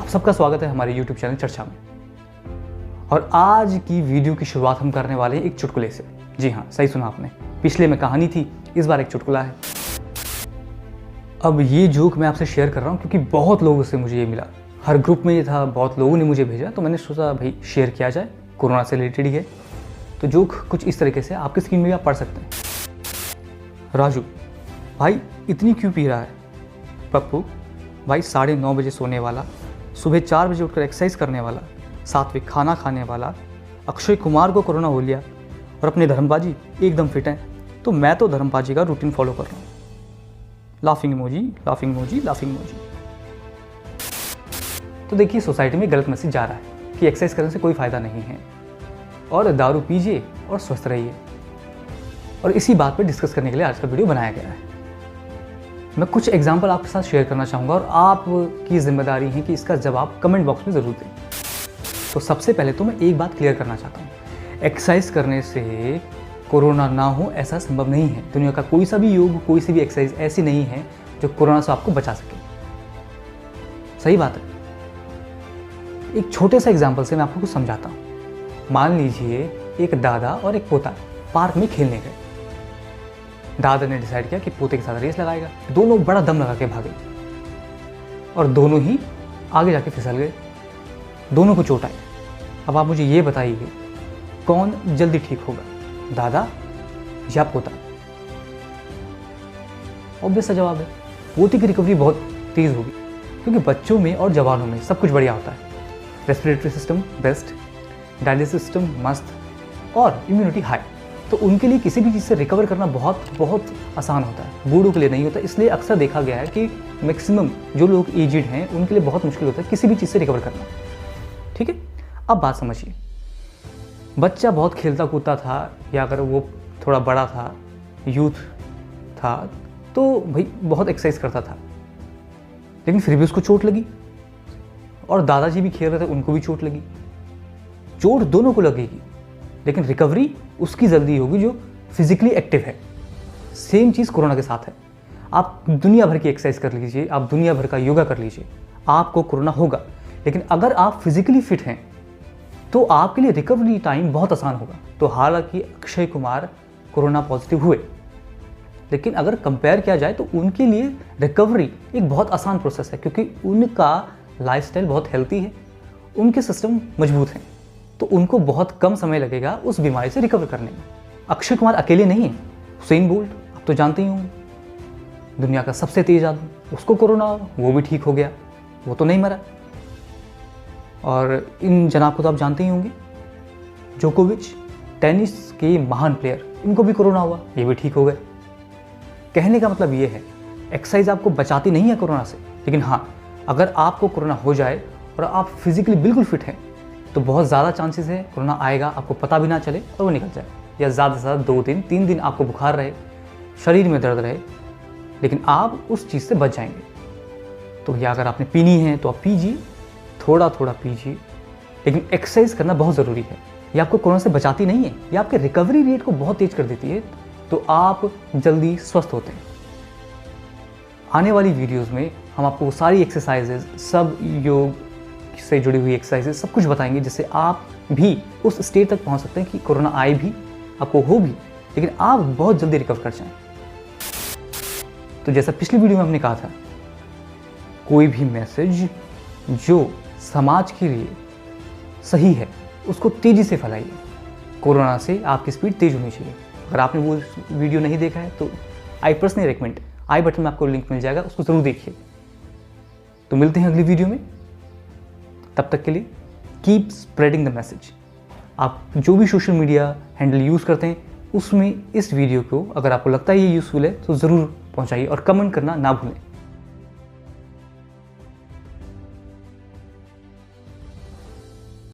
सबका स्वागत है हमारे YouTube चैनल चर्चा में। और आज की वीडियो की शुरुआत हम करने वाले हैं एक चुटकुले से। जी हाँ, सही सुना आपने। पिछले में कहानी थी, इस बार एक चुटकुला है। अब ये जोक मैं आपसे शेयर कर रहा हूँ क्योंकि बहुत लोगों से मुझे ये मिला। हर ग्रुप में ये था, बहुत लोगों ने मुझे भेजा, तो मैंने सोचा भाई शेयर किया जाए, कोरोना से रिलेटेड ही है। तो जोक कुछ इस तरीके से आपकी स्क्रीन में भी आप पढ़ सकते हैं। राजू, भाई इतनी क्यों पी रहा है? पप्पू, भाई 9:30 बजे सोने वाला, सुबह 4 बजे उठकर एक्सरसाइज करने वाला, साथ में खाना खाने वाला अक्षय कुमार को कोरोना हो लिया और अपने धर्मबाजी एकदम फिट हैं, तो मैं तो धर्मबाजी का रूटीन फॉलो कर रहा हूँ। Laughing emoji, laughing emoji, laughing emoji. तो देखिए, सोसाइटी में गलत मैसेज जा रहा है कि एक्सरसाइज करने से कोई फ़ायदा नहीं है और दारू पीजिए और स्वस्थ रहिए। और इसी बात पर डिस्कस करने के लिए आज का वीडियो बनाया गया है। मैं कुछ एग्जाम्पल आपके साथ शेयर करना चाहूँगा और आपकी जिम्मेदारी है कि इसका जवाब कमेंट बॉक्स में ज़रूर दें। तो सबसे पहले तो मैं एक बात क्लियर करना चाहता हूँ, एक्सरसाइज करने से कोरोना ना हो ऐसा संभव नहीं है। दुनिया का कोई सा भी योग, कोई सी भी एक्सरसाइज ऐसी नहीं है जो कोरोना से आपको बचा सके। सही बात है। एक छोटे से एग्जाम्पल से मैं आपको कुछ समझाता हूँ। मान लीजिए एक दादा और एक पोता पार्क में खेलने गए। दादा ने डिसाइड किया कि पोते के साथ रेस लगाएगा। दोनों बड़ा दम लगा के भागे और दोनों ही आगे जाके फिसल गए। दोनों को चोट आई। अब आप मुझे ये बताइए, कौन जल्दी ठीक होगा, दादा या पोता? ऑब्वियस सा जवाब है, पोते की रिकवरी बहुत तेज होगी, क्योंकि बच्चों में और जवानों में सब कुछ बढ़िया होता है। Respiratory system best, digestive system मस्त और इम्यूनिटी हाई। तो उनके लिए किसी भी चीज़ से रिकवर करना बहुत आसान होता है, बूढ़ों के लिए नहीं होता। इसलिए अक्सर देखा गया है कि मैक्सिमम जो लोग एजिड हैं उनके लिए बहुत मुश्किल होता है किसी भी चीज़ से रिकवर करना। ठीक है, अब बात समझिए। बच्चा बहुत खेलता कूदता था, या अगर वो थोड़ा बड़ा था, यूथ था, तो भाई बहुत एक्सरसाइज करता था, लेकिन फिर भी उसको चोट लगी। और दादाजी भी खेल रहे थे, उनको भी चोट लगी। चोट दोनों को लगेगी, लेकिन रिकवरी उसकी जल्दी होगी जो फिजिकली एक्टिव है। सेम चीज़ कोरोना के साथ है। आप दुनिया भर की एक्सरसाइज कर लीजिए, आप दुनिया भर का योगा कर लीजिए, आपको कोरोना होगा। लेकिन अगर आप फिजिकली फिट हैं तो आपके लिए रिकवरी टाइम बहुत आसान होगा। तो हालांकि अक्षय कुमार कोरोना पॉजिटिव हुए, लेकिन अगर कंपेयर किया जाए तो उनके लिए रिकवरी एक बहुत आसान प्रोसेस है, क्योंकि उनका लाइफस्टाइल बहुत हेल्थी है, उनके सिस्टम मजबूत हैं, तो उनको बहुत कम समय लगेगा उस बीमारी से रिकवर करने में। अक्षय कुमार अकेले नहीं है, हुसैन बोल्ट आप तो जानते ही होंगे, दुनिया का सबसे तेज आदमी, उसको कोरोना हुआ, वो भी ठीक हो गया, वो तो नहीं मरा। और इन जनाब को तो आप जानते ही होंगे, जोकोविच, टेनिस के महान प्लेयर, इनको भी कोरोना हुआ, ये भी ठीक हो गए। कहने का मतलब ये है, एक्सरसाइज आपको बचाती नहीं है कोरोना से, लेकिन हाँ, अगर आपको कोरोना हो जाए और आप फिजिकली बिल्कुल फिट हैं तो बहुत ज़्यादा चांसेस है कोरोना आएगा, आपको पता भी ना चले और वो निकल जाए। या ज़्यादा से ज़्यादा 2 दिन 3 दिन आपको बुखार रहे, शरीर में दर्द रहे, लेकिन आप उस चीज़ से बच जाएंगे। तो या अगर आपने पीनी है तो आप पीजिए, थोड़ा थोड़ा पीजिए, लेकिन एक्सरसाइज करना बहुत ज़रूरी है। ये आपको कोरोना से बचाती नहीं है, ये आपके रिकवरी रेट को बहुत तेज कर देती है, तो आप जल्दी स्वस्थ होते हैं। आने वाली वीडियोज़ में हम आपको सारी एक्सरसाइजेज, सब योग से जुड़ी हुई एक्सरसाइजेज, सब कुछ बताएंगे, जिससे आप भी उस स्टेज तक पहुंच सकते हैं कि कोरोना आए भी, आपको हो भी, लेकिन आप बहुत जल्दी रिकवर कर जाएं। तो जैसा पिछली वीडियो में हमने कहा था, कोई भी मैसेज जो समाज के लिए सही है उसको तेजी से फैलाइए। कोरोना से आपकी स्पीड तेज होनी चाहिए। अगर आपने वो वीडियो नहीं देखा है तो I personally recommend, I button में आपको लिंक मिल जाएगा, उसको ज़रूर देखिए। तो मिलते हैं अगली वीडियो में, तब तक के लिए कीप स्प्रेडिंग द मैसेज। आप जो भी सोशल मीडिया हैंडल यूज़ करते हैं उसमें इस वीडियो को, अगर आपको लगता है ये यूज़फुल है, तो ज़रूर पहुंचाइए और कमेंट करना ना भूलें।